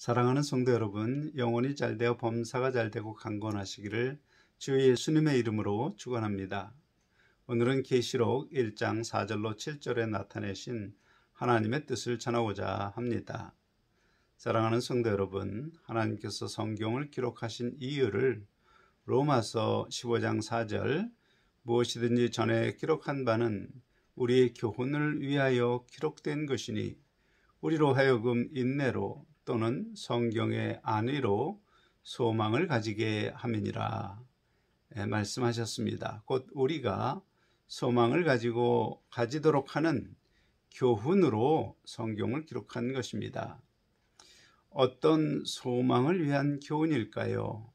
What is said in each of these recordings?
사랑하는 성도 여러분, 영혼이 잘되어 범사가 잘되고 강건하시기를 주 예수님의 이름으로 축원합니다. 오늘은 계시록 1장 4절로 7절에 나타내신 하나님의 뜻을 전하고자 합니다. 사랑하는 성도 여러분, 하나님께서 성경을 기록하신 이유를 로마서 15장 4절, 무엇이든지 전에 기록한 바는 우리의 교훈을 위하여 기록된 것이니 우리로 하여금 인내로 또는 성경의 안위로 소망을 가지게 함이니라 말씀하셨습니다. 곧 우리가 소망을 가지도록 하는 교훈으로 성경을 기록한 것입니다. 어떤 소망을 위한 교훈일까요?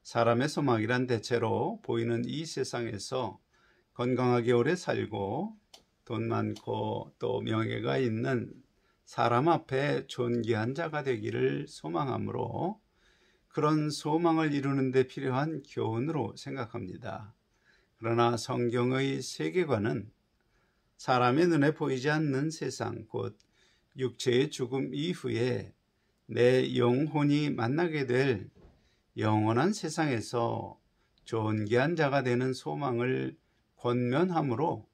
사람의 소망이란 대체로 보이는 이 세상에서 건강하게 오래 살고 돈 많고 또 명예가 있는 사람 앞에 존귀한 자가 되기를 소망하므로 그런 소망을 이루는 데 필요한 교훈으로 생각합니다. 그러나 성경의 세계관은 사람의 눈에 보이지 않는 세상, 곧 육체의 죽음 이후에 내 영혼이 만나게 될 영원한 세상에서 존귀한 자가 되는 소망을 권면하므로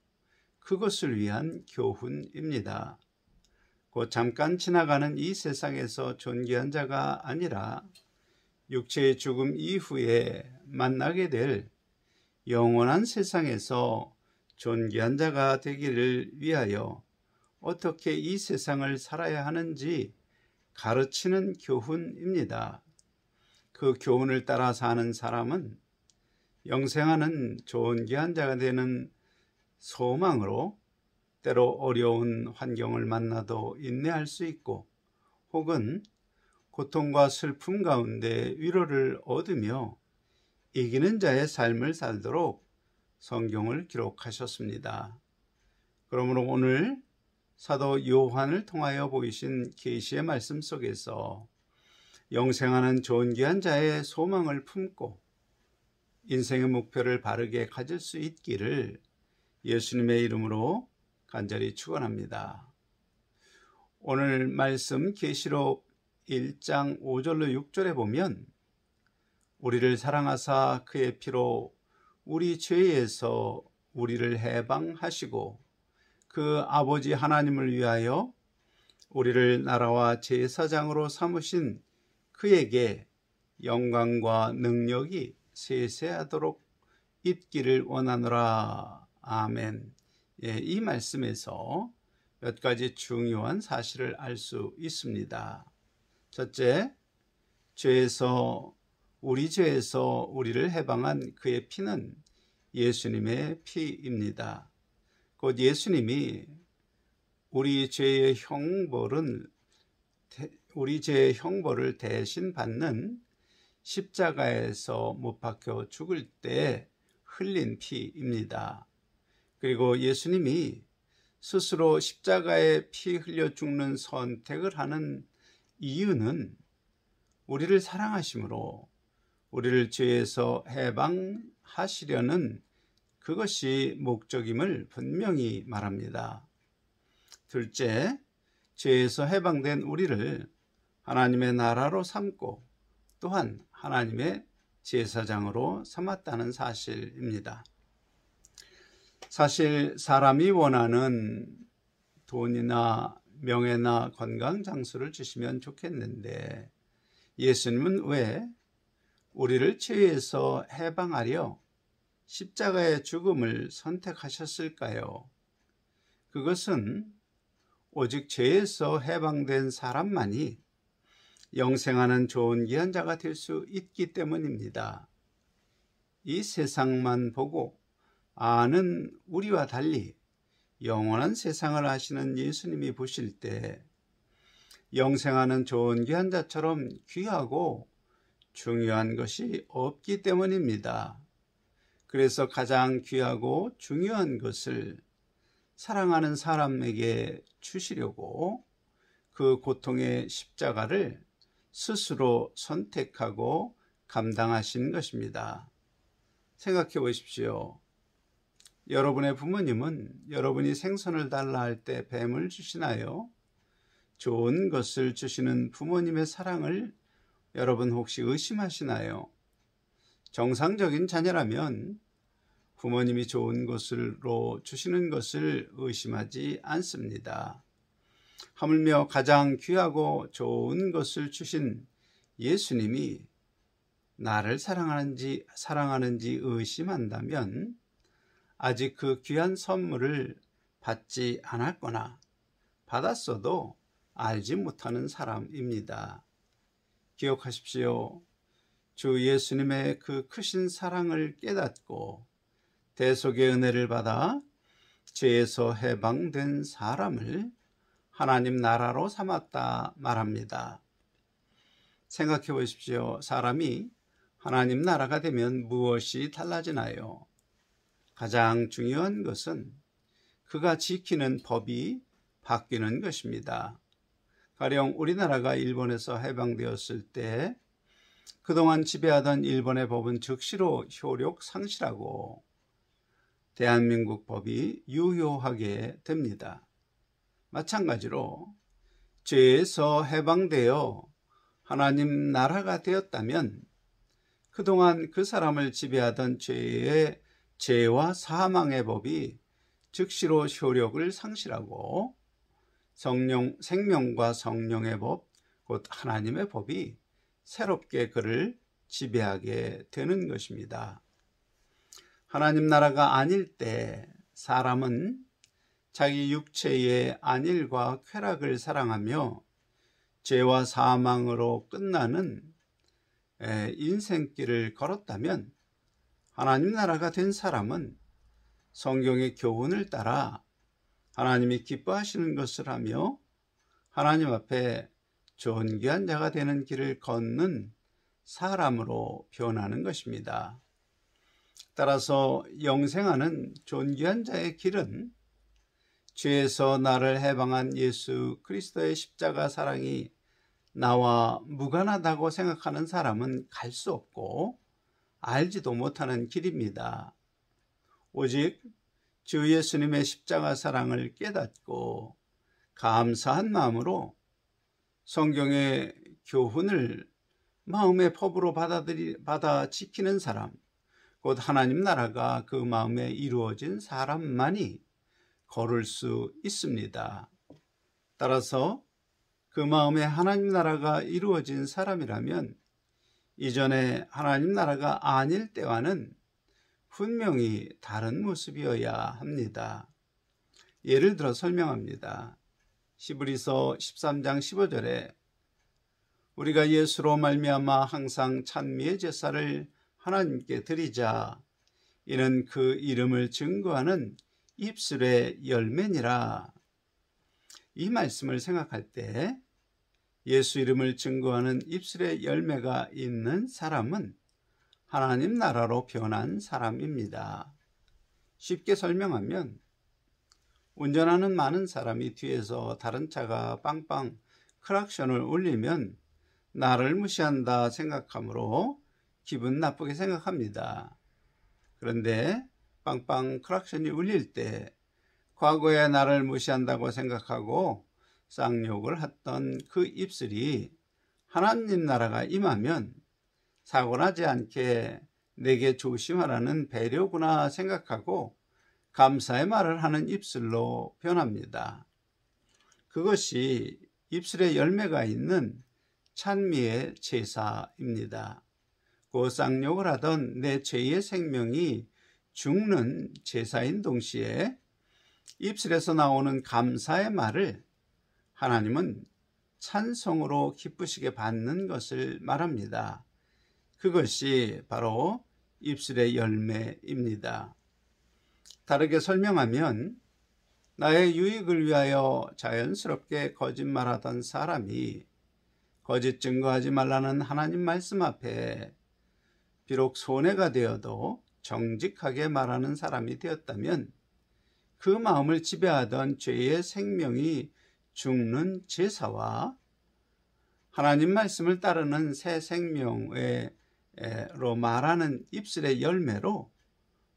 그것을 위한 교훈입니다. 곧 잠깐 지나가는 이 세상에서 존귀한 자가 아니라 육체의 죽음 이후에 만나게 될 영원한 세상에서 존귀한 자가 되기를 위하여 어떻게 이 세상을 살아야 하는지 가르치는 교훈입니다. 그 교훈을 따라 사는 사람은 영생하는 존귀한 자가 되는 소망으로 때로 어려운 환경을 만나도 인내할 수 있고 혹은 고통과 슬픔 가운데 위로를 얻으며 이기는 자의 삶을 살도록 성경을 기록하셨습니다. 그러므로 오늘 사도 요한을 통하여 보이신 계시의 말씀 속에서 영생하는 존귀한 자의 소망을 품고 인생의 목표를 바르게 가질 수 있기를 예수님의 이름으로 간절히 축원합니다. 오늘 말씀 계시록 1장 5절로 6절에 보면 우리를 사랑하사 그의 피로 우리 죄에서 우리를 해방하시고 그 아버지 하나님을 위하여 우리를 나라와 제사장으로 삼으신 그에게 영광과 능력이 세세하도록 있기를 원하노라. 아멘. 이 말씀에서 몇 가지 중요한 사실을 알 수 있습니다. 첫째, 우리 죄에서 우리를 해방한 그의 피는 예수님의 피입니다. 곧 예수님이 우리 죄의 형벌을 대신 받는 십자가에서 못 박혀 죽을 때 흘린 피입니다. 그리고 예수님이 스스로 십자가에 피 흘려 죽는 선택을 하는 이유는 우리를 사랑하심으로 우리를 죄에서 해방하시려는 그것이 목적임을 분명히 말합니다. 둘째, 죄에서 해방된 우리를 하나님의 나라로 삼고 또한 하나님의 제사장으로 삼았다는 사실입니다. 사실 사람이 원하는 돈이나 명예나 건강 장수를 주시면 좋겠는데 예수님은 왜 우리를 죄에서 해방하려 십자가의 죽음을 선택하셨을까요? 그것은 오직 죄에서 해방된 사람만이 영생하는 존귀한 자가 될 수 있기 때문입니다. 이 세상만 보고 아는 우리와 달리 영원한 세상을 아시는 예수님이 보실 때 영생하는 존귀한 자처럼 귀하고 중요한 것이 없기 때문입니다. 그래서 가장 귀하고 중요한 것을 사랑하는 사람에게 주시려고 그 고통의 십자가를 스스로 선택하고 감당하신 것입니다. 생각해 보십시오. 여러분의 부모님은 여러분이 생선을 달라 할 때 뱀을 주시나요? 좋은 것을 주시는 부모님의 사랑을 여러분 혹시 의심하시나요? 정상적인 자녀라면 부모님이 좋은 것으로 주시는 것을 의심하지 않습니다. 하물며 가장 귀하고 좋은 것을 주신 예수님이 나를 사랑하는지 의심한다면 아직 그 귀한 선물을 받지 않았거나 받았어도 알지 못하는 사람입니다. 기억하십시오. 주 예수님의 그 크신 사랑을 깨닫고 대속의 은혜를 받아 죄에서 해방된 사람을 하나님 나라로 삼았다 말합니다. 생각해 보십시오. 사람이 하나님 나라가 되면 무엇이 달라지나요? 가장 중요한 것은 그가 지키는 법이 바뀌는 것입니다. 가령 우리나라가 일본에서 해방되었을 때 그동안 지배하던 일본의 법은 즉시로 효력 상실하고 대한민국 법이 유효하게 됩니다. 마찬가지로 죄에서 해방되어 하나님 나라가 되었다면 그동안 그 사람을 지배하던 죄와 사망의 법이 즉시로 효력을 상실하고 생명과 성령의 법, 곧 하나님의 법이 새롭게 그를 지배하게 되는 것입니다. 하나님 나라가 아닐 때 사람은 자기 육체의 안일과 쾌락을 사랑하며 죄와 사망으로 끝나는 인생길을 걸었다면 하나님 나라가 된 사람은 성경의 교훈을 따라 하나님이 기뻐하시는 것을 하며 하나님 앞에 존귀한 자가 되는 길을 걷는 사람으로 변하는 것입니다. 따라서 영생하는 존귀한 자의 길은 죄에서 나를 해방한 예수 그리스도의 십자가 사랑이 나와 무관하다고 생각하는 사람은 갈 수 없고 알지도 못하는 길입니다. 오직 주 예수님의 십자가 사랑을 깨닫고 감사한 마음으로 성경의 교훈을 마음의 법으로 받아 지키는 사람, 곧 하나님 나라가 그 마음에 이루어진 사람만이 걸을 수 있습니다. 따라서 그 마음에 하나님 나라가 이루어진 사람이라면 이전에 하나님 나라가 아닐 때와는 분명히 다른 모습이어야 합니다. 예를 들어 설명합니다. 히브리서 13장 15절에 우리가 예수로 말미암아 항상 찬미의 제사를 하나님께 드리자. 이는 그 이름을 증거하는 입술의 열매니라. 이 말씀을 생각할 때 예수 이름을 증거하는 입술의 열매가 있는 사람은 하나님 나라로 변한 사람입니다. 쉽게 설명하면 운전하는 많은 사람이 뒤에서 다른 차가 빵빵 크락션을 울리면 나를 무시한다 생각하므로 기분 나쁘게 생각합니다. 그런데 빵빵 크락션이 울릴 때 과거에 나를 무시한다고 생각하고 쌍욕을 했던 그 입술이 하나님 나라가 임하면 사고나지 않게 내게 조심하라는 배려구나 생각하고 감사의 말을 하는 입술로 변합니다. 그것이 입술에 열매가 있는 찬미의 제사입니다. 그 쌍욕을 하던 내 죄의 생명이 죽는 제사인 동시에 입술에서 나오는 감사의 말을 하나님은 찬송으로 기쁘시게 받는 것을 말합니다. 그것이 바로 입술의 열매입니다. 다르게 설명하면 나의 유익을 위하여 자연스럽게 거짓말하던 사람이 거짓 증거하지 말라는 하나님 말씀 앞에 비록 손해가 되어도 정직하게 말하는 사람이 되었다면 그 마음을 지배하던 죄의 생명이 죽는 제사와 하나님 말씀을 따르는 새 생명으로 말하는 입술의 열매로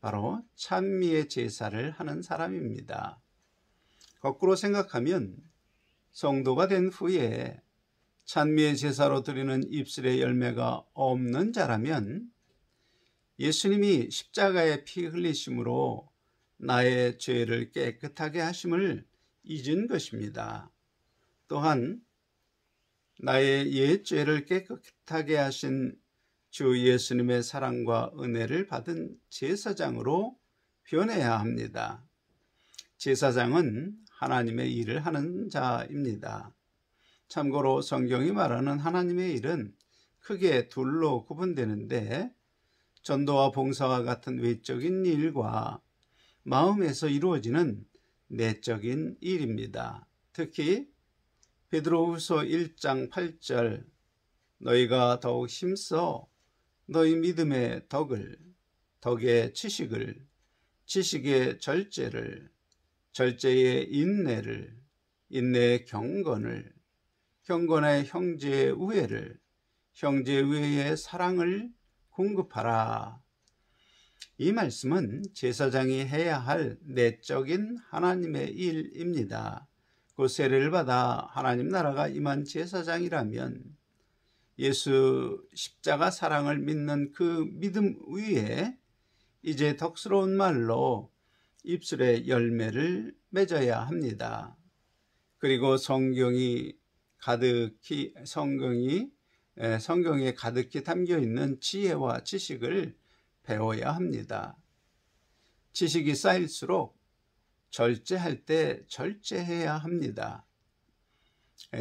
바로 찬미의 제사를 하는 사람입니다. 거꾸로 생각하면 성도가 된 후에 찬미의 제사로 드리는 입술의 열매가 없는 자라면 예수님이 십자가의 피 흘리심으로 나의 죄를 깨끗하게 하심을 잊은 것입니다. 또한 나의 옛 죄를 깨끗하게 하신 주 예수님의 사랑과 은혜를 받은 제사장으로 변해야 합니다. 제사장은 하나님의 일을 하는 자입니다. 참고로 성경이 말하는 하나님의 일은 크게 둘로 구분되는데, 전도와 봉사와 같은 외적인 일과 마음에서 이루어지는 내적인 일입니다. 특히 베드로후서 1장 8절, 너희가 더욱 힘써 너희 믿음의 덕을, 덕의 지식을, 지식의 절제를, 절제의 인내를, 인내의 경건을, 경건의 형제의 우애를, 형제의 우애의 사랑을 공급하라. 이 말씀은 제사장이 해야 할 내적인 하나님의 일입니다. 그 세례를 받아 하나님 나라가 임한 제사장이라면 예수 십자가 사랑을 믿는 그 믿음 위에 이제 덕스러운 말로 입술의 열매를 맺어야 합니다. 그리고 성경에 가득히 담겨 있는 지혜와 지식을 배워야 합니다. 지식이 쌓일수록 절제할 때 절제해야 합니다.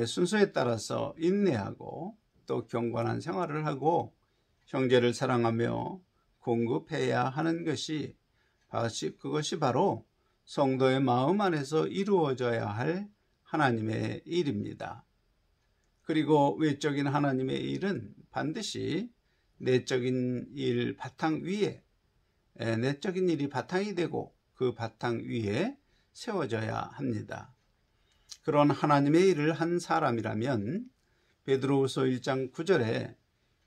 순서에 따라서 인내하고 또 경건한 생활을 하고 형제를 사랑하며 공급해야 하는 것이 그것이 바로 성도의 마음 안에서 이루어져야 할 하나님의 일입니다. 그리고 외적인 하나님의 일은 반드시 내적인 일 바탕 위에, 내적인 일이 바탕이 되고 그 바탕 위에 세워져야 합니다. 그런 하나님의 일을 한 사람이라면 베드로후서 1장 9절에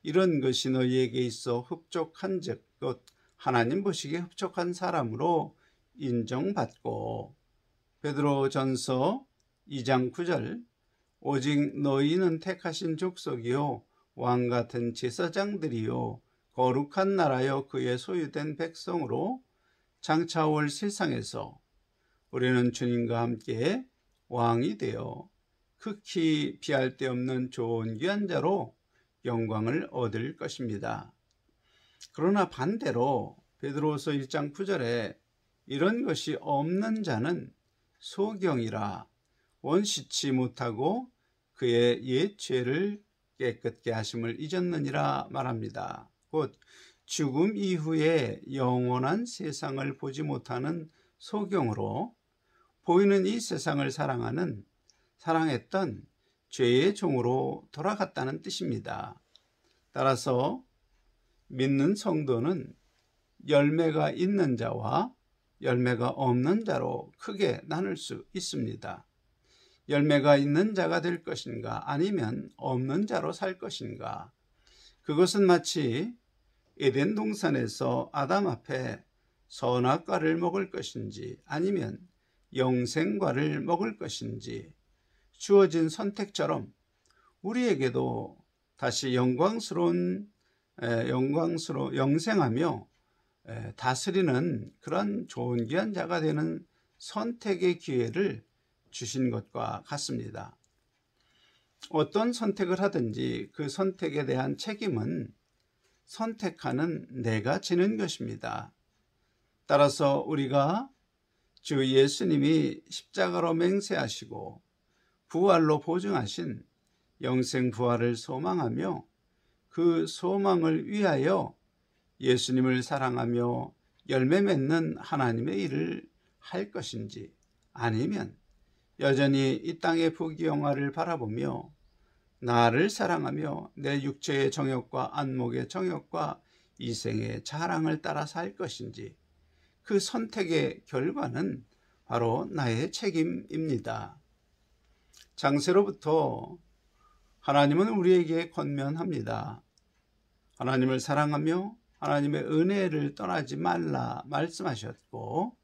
이런 것이 너희에게 있어 흡족한 즉 곧 하나님 보시기에 흡족한 사람으로 인정받고, 베드로전서 2장 9절 오직 너희는 택하신 족속이요 왕같은 제사장들이요 거룩한 나라여 그의 소유된 백성으로 장차 올 세상에서 우리는 주님과 함께 왕이 되어 극히 비할 데 없는 좋은 귀한 자로 영광을 얻을 것입니다. 그러나 반대로 베드로후서 1장 9절에 이런 것이 없는 자는 소경이라 원시치 못하고 그의 옛 죄를 깨끗게 하심을 잊었느니라 말합니다. 곧 죽음 이후에 영원한 세상을 보지 못하는 소경으로 보이는 이 세상을 사랑했던 죄의 종으로 돌아갔다는 뜻입니다. 따라서 믿는 성도는 열매가 있는 자와 열매가 없는 자로 크게 나눌 수 있습니다. 열매가 있는 자가 될 것인가 아니면 없는 자로 살 것인가, 그것은 마치 에덴 동산에서 아담 앞에 선악과를 먹을 것인지 아니면 영생과를 먹을 것인지 주어진 선택처럼 우리에게도 다시 영생하며 다스리는 그런 좋은 귀한 자가 되는 선택의 기회를 주신 것과 같습니다. 어떤 선택을 하든지 그 선택에 대한 책임은 선택하는 내가 지는 것입니다. 따라서 우리가 주 예수님이 십자가로 맹세하시고 부활로 보증하신 영생 부활을 소망하며 그 소망을 위하여 예수님을 사랑하며 열매 맺는 하나님의 일을 할 것인지, 아니면 여전히 이 땅의 부귀영화를 바라보며 나를 사랑하며 내 육체의 정욕과 안목의 정욕과 이생의 자랑을 따라 살 것인지, 그 선택의 결과는 바로 나의 책임입니다. 장세로부터 하나님은 우리에게 권면합니다. 하나님을 사랑하며 하나님의 은혜를 떠나지 말라 말씀하셨고,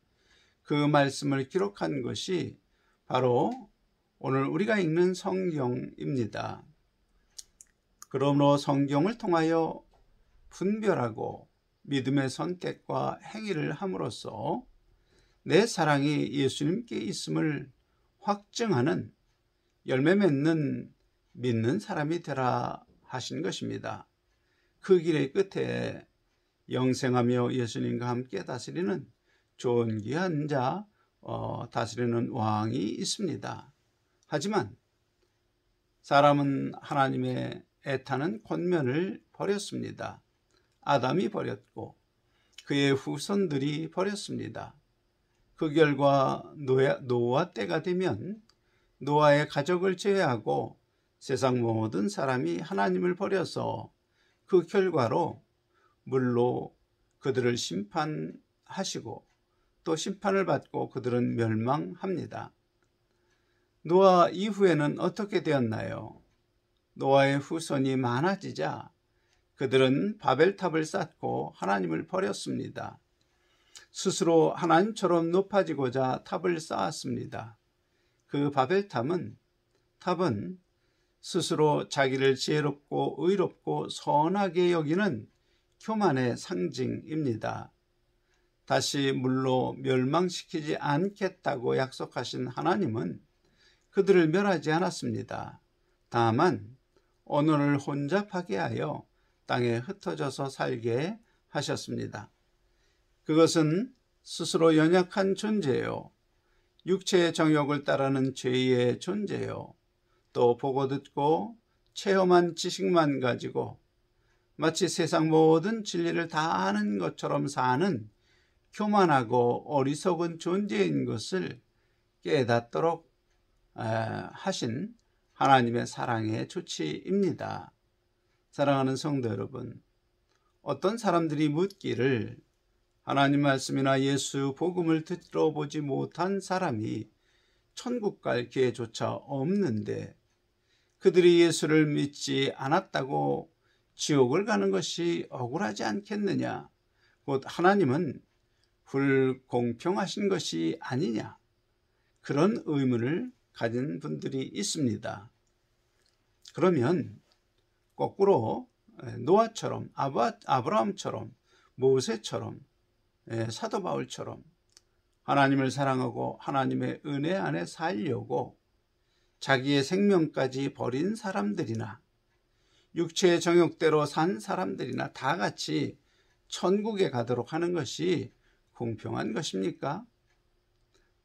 그 말씀을 기록한 것이 바로 오늘 우리가 읽는 성경입니다. 그러므로 성경을 통하여 분별하고 믿음의 선택과 행위를 함으로써 내 사랑이 예수님께 있음을 확증하는 열매 맺는 믿는 사람이 되라 하신 것입니다. 그 길의 끝에 영생하며 예수님과 함께 다스리는 존귀한 자, 다스리는 왕이 있습니다. 하지만 사람은 하나님의 애타는 권면을 버렸습니다. 아담이 버렸고 그의 후손들이 버렸습니다. 그 결과 노아 때가 되면 노아의 가족을 제외하고 세상 모든 사람이 하나님을 버려서 그 결과로 물로 그들을 심판하시고 또 심판을 받고 그들은 멸망합니다. 노아 이후에는 어떻게 되었나요? 노아의 후손이 많아지자 그들은 바벨탑을 쌓고 하나님을 버렸습니다. 스스로 하나님처럼 높아지고자 탑을 쌓았습니다. 그 바벨탑은 스스로 자기를 지혜롭고 의롭고 선하게 여기는 교만의 상징입니다. 다시 물로 멸망시키지 않겠다고 약속하신 하나님은 그들을 멸하지 않았습니다. 다만 언어를 혼잡하게 하여 땅에 흩어져서 살게 하셨습니다. 그것은 스스로 연약한 존재요, 육체의 정욕을 따르는 죄의 존재요, 또 보고 듣고 체험한 지식만 가지고 마치 세상 모든 진리를 다 아는 것처럼 사는 교만하고 어리석은 존재인 것을 깨닫도록 하신 하나님의 사랑의 조치입니다. 사랑하는 성도 여러분, 어떤 사람들이 묻기를 하나님 말씀이나 예수 복음을 들어보지 못한 사람이 천국 갈 기회조차 없는데 그들이 예수를 믿지 않았다고 지옥을 가는 것이 억울하지 않겠느냐? 곧 하나님은 불공평하신 것이 아니냐? 그런 의문을 가진 분들이 있습니다. 그러면 거꾸로 노아처럼, 아브라함처럼, 모세처럼, 사도 바울처럼 하나님을 사랑하고 하나님의 은혜 안에 살려고 자기의 생명까지 버린 사람들이나 육체의 정욕대로 산 사람들이나 다 같이 천국에 가도록 하는 것이 공평한 것입니까?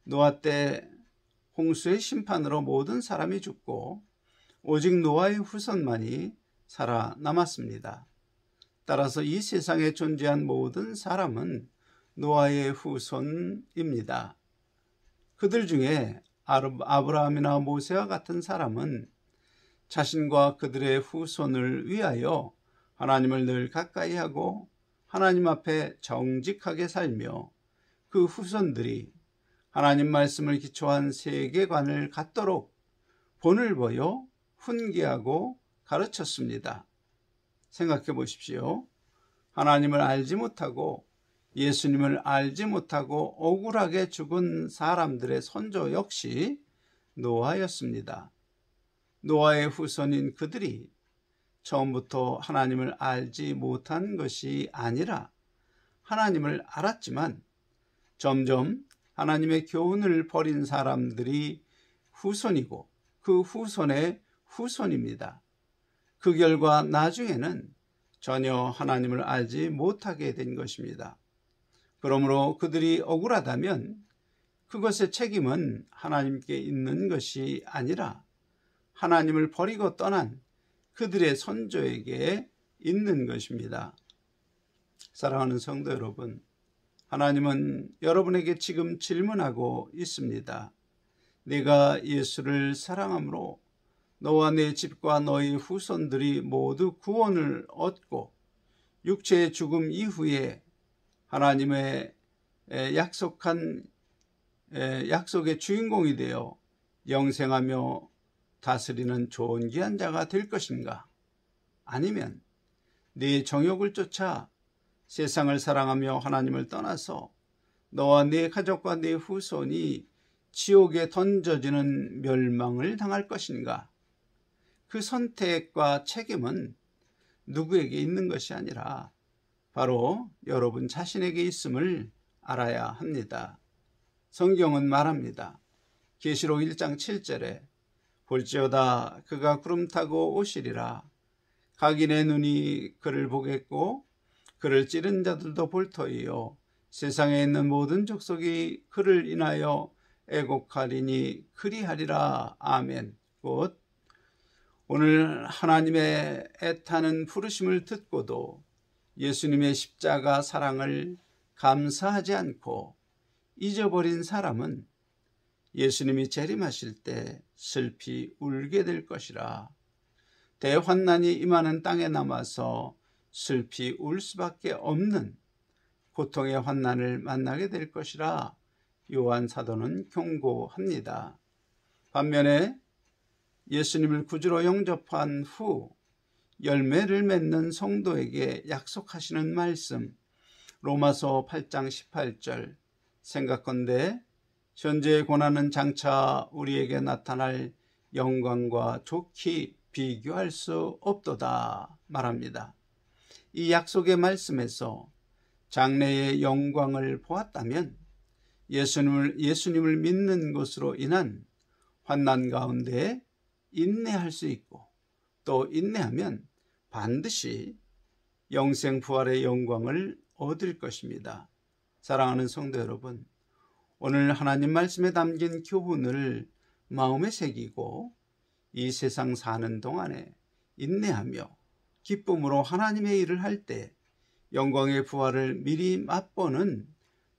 노아 때 홍수의 심판으로 모든 사람이 죽고 오직 노아의 후손만이 살아남았습니다. 따라서 이 세상에 존재한 모든 사람은 노아의 후손입니다. 그들 중에 아브라함이나 모세와 같은 사람은 자신과 그들의 후손을 위하여 하나님을 늘 가까이 하고 하나님 앞에 정직하게 살며 그 후손들이 하나님 말씀을 기초한 세계관을 갖도록 본을 보여 훈계하고 가르쳤습니다. 생각해 보십시오. 하나님을 알지 못하고 예수님을 알지 못하고 억울하게 죽은 사람들의 선조 역시 노아였습니다. 노아의 후손인 그들이 처음부터 하나님을 알지 못한 것이 아니라 하나님을 알았지만 점점 하나님의 교훈을 버린 사람들이 후손이고 그 후손의 후손입니다. 그 결과 나중에는 전혀 하나님을 알지 못하게 된 것입니다. 그러므로 그들이 억울하다면 그것의 책임은 하나님께 있는 것이 아니라 하나님을 버리고 떠난 그들의 선조에게 있는 것입니다. 사랑하는 성도 여러분, 하나님은 여러분에게 지금 질문하고 있습니다. 네가 예수를 사랑함으로 너와 내 집과 너의 후손들이 모두 구원을 얻고 육체의 죽음 이후에 하나님의 약속의 주인공이 되어 영생하며 다스리는 존귀한 자가 될 것인가? 아니면 네 정욕을 쫓아 세상을 사랑하며 하나님을 떠나서 너와 네 가족과 네 후손이 지옥에 던져지는 멸망을 당할 것인가? 그 선택과 책임은 누구에게 있는 것이 아니라 바로 여러분 자신에게 있음을 알아야 합니다. 성경은 말합니다. 계시록 1장 7절에 볼지어다 그가 구름 타고 오시리라. 각인의 눈이 그를 보겠고 그를 찌른 자들도 볼 터이요 세상에 있는 모든 족속이 그를 인하여 애곡하리니 그리하리라. 아멘. 곧 오늘 하나님의 애타는 부르심을 듣고도 예수님의 십자가 사랑을 감사하지 않고 잊어버린 사람은 예수님이 재림하실 때 슬피 울게 될 것이라. 대환난이 임하는 땅에 남아서 슬피 울 수밖에 없는 고통의 환난을 만나게 될 것이라 요한 사도는 경고합니다. 반면에 예수님을 구주로 영접한 후 열매를 맺는 성도에게 약속하시는 말씀, 로마서 8장 18절, 생각건대 현재의 고난은 장차 우리에게 나타날 영광과 좋게 비교할 수 없도다 말합니다. 이 약속의 말씀에서 장래의 영광을 보았다면 예수님을 믿는 것으로 인한 환난 가운데 인내할 수 있고, 또 인내하면 반드시 영생 부활의 영광을 얻을 것입니다. 사랑하는 성도 여러분, 오늘 하나님 말씀에 담긴 교훈을 마음에 새기고 이 세상 사는 동안에 인내하며 기쁨으로 하나님의 일을 할 때 영광의 부활을 미리 맛보는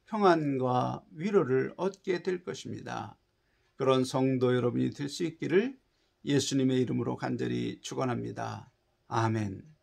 평안과 위로를 얻게 될 것입니다. 그런 성도 여러분이 될 수 있기를 예수님의 이름으로 간절히 축원합니다. 아멘.